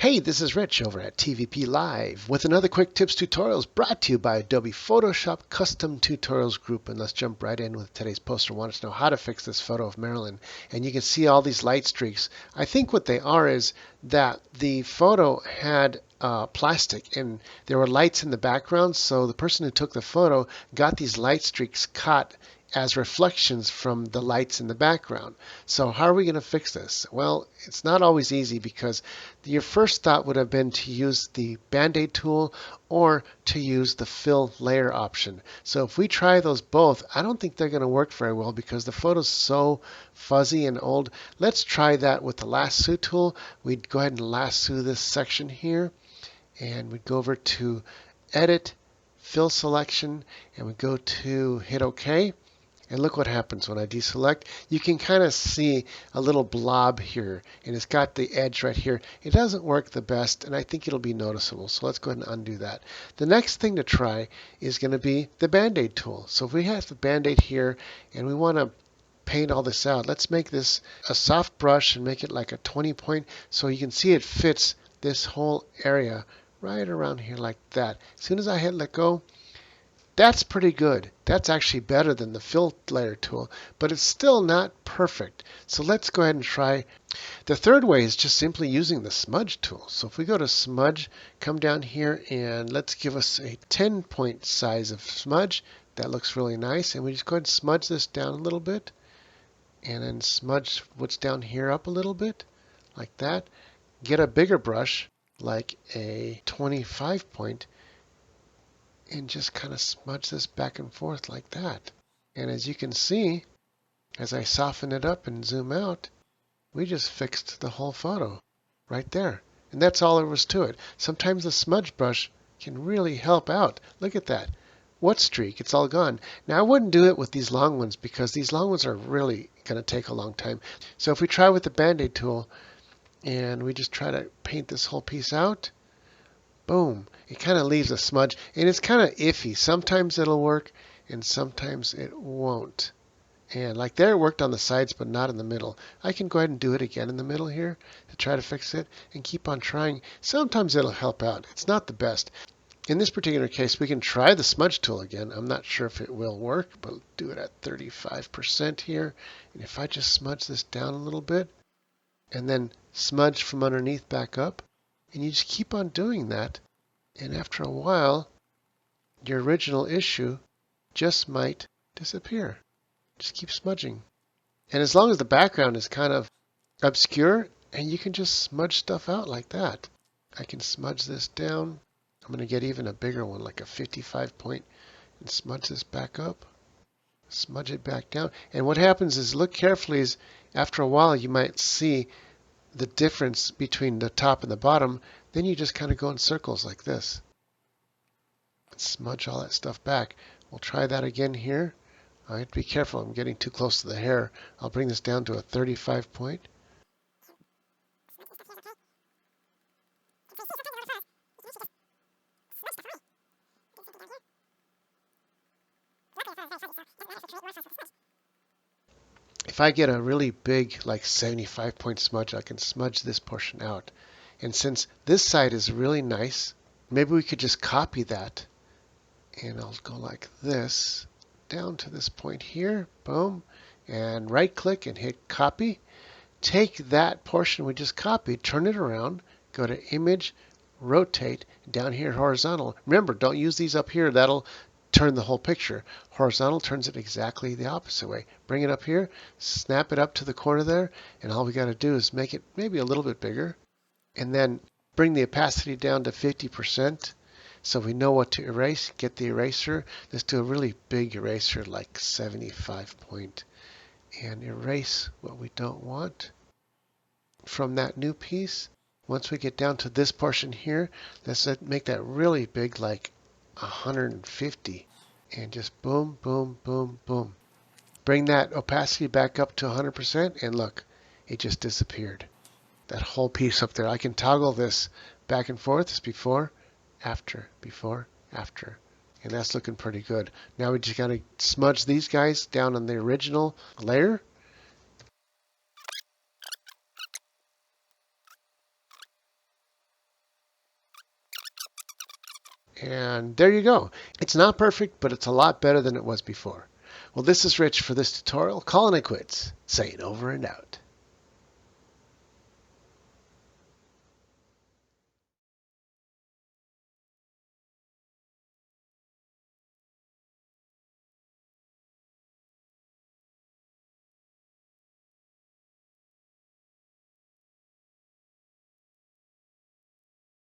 Hey, this is Rich over at TVP Live with another quick tips tutorials brought to you by Adobe Photoshop Custom Tutorials Group. And let's jump right in with today's poster. I want us to know how to fix this photo of Marilyn. And you can see all these light streaks. I think what they are is that the photo had plastic and there were lights in the background. So the person who took the photo got these light streaks caught as reflections from the lights in the background. So how are we going to fix this? Well, it's not always easy because your first thought would have been to use the Band-Aid tool or to use the fill layer option. So if we try those both, I don't think they're going to work very well because the photo's so fuzzy and old. Let's try that with the lasso tool. We'd go ahead and lasso this section here, and we'd go over to Edit, Fill Selection, and we go to hit OK. And look what happens when I deselect. You can kind of see a little blob here, and it's got the edge right here. It doesn't work the best, and I think it'll be noticeable. So let's go ahead and undo that. The next thing to try is going to be the Band-Aid tool. So if we have the Band-Aid here, and we want to paint all this out, let's make this a soft brush and make it like a 20 point, so you can see it fits this whole area right around here like that. As soon as I hit let go, that's pretty good. That's actually better than the fill layer tool, but it's still not perfect. So let's go ahead and try. The third way is just simply using the smudge tool. So if we go to smudge, come down here and let's give us a 10 point size of smudge. That looks really nice. And we just go ahead and smudge this down a little bit. And then smudge what's down here up a little bit, like that. Get a bigger brush, like a 25 point, and just kind of smudge this back and forth like that. And as you can see, as I soften it up and zoom out, we just fixed the whole photo right there. And that's all there was to it. Sometimes the smudge brush can really help out. Look at that. What streak? It's all gone. Now I wouldn't do it with these long ones because these long ones are really going to take a long time. So if we try with the Band-Aid tool and we just try to paint this whole piece out, boom, it kind of leaves a smudge, and it's kind of iffy. Sometimes it'll work, and sometimes it won't. And like there, it worked on the sides, but not in the middle. I can go ahead and do it again in the middle here to try to fix it, and keep on trying. Sometimes it'll help out. It's not the best. In this particular case, we can try the smudge tool again. I'm not sure if it will work, but we'll do it at 35% here. And if I just smudge this down a little bit, and then smudge from underneath back up, and you just keep on doing that, and after a while, your original issue just might disappear. Just keep smudging. And as long as the background is kind of obscure, and you can just smudge stuff out like that. I can smudge this down. I'm going to get even a bigger one, like a 55 point, and smudge this back up. Smudge it back down. And what happens is, look carefully, is after a while you might see the difference between the top and the bottom. Then you just kind of go in circles like this. Smudge all that stuff back. We'll try that again here. I have to be careful. I'm getting too close to the hair. I'll bring this down to a 35 point. If I get a really big, like 75 point smudge, I can smudge this portion out. And since this side is really nice, maybe we could just copy that. And I'll go like this, down to this point here, boom, and right click and hit copy. Take that portion we just copied, turn it around, go to image, rotate, down here horizontal. Remember, don't use these up here, that'll turn the whole picture. Horizontal turns it exactly the opposite way. Bring it up here, snap it up to the corner there, and all we got to do is make it maybe a little bit bigger, and then bring the opacity down to 50%. So we know what to erase. Get the eraser. Let's do a really big eraser, like 75 point, and erase what we don't want from that new piece. Once we get down to this portion here, let's make that really big, like 150, and just boom, boom, boom, boom. Bring that opacity back up to 100%, and look, it just disappeared. That whole piece up there. I can toggle this back and forth. It's before, after, before, after. And that's looking pretty good. Now we just got to smudge these guys down on the original layer. And there you go. It's not perfect, but it's a lot better than it was before. Well, this is Rich for this tutorial. Calling it quits. Saying over and out.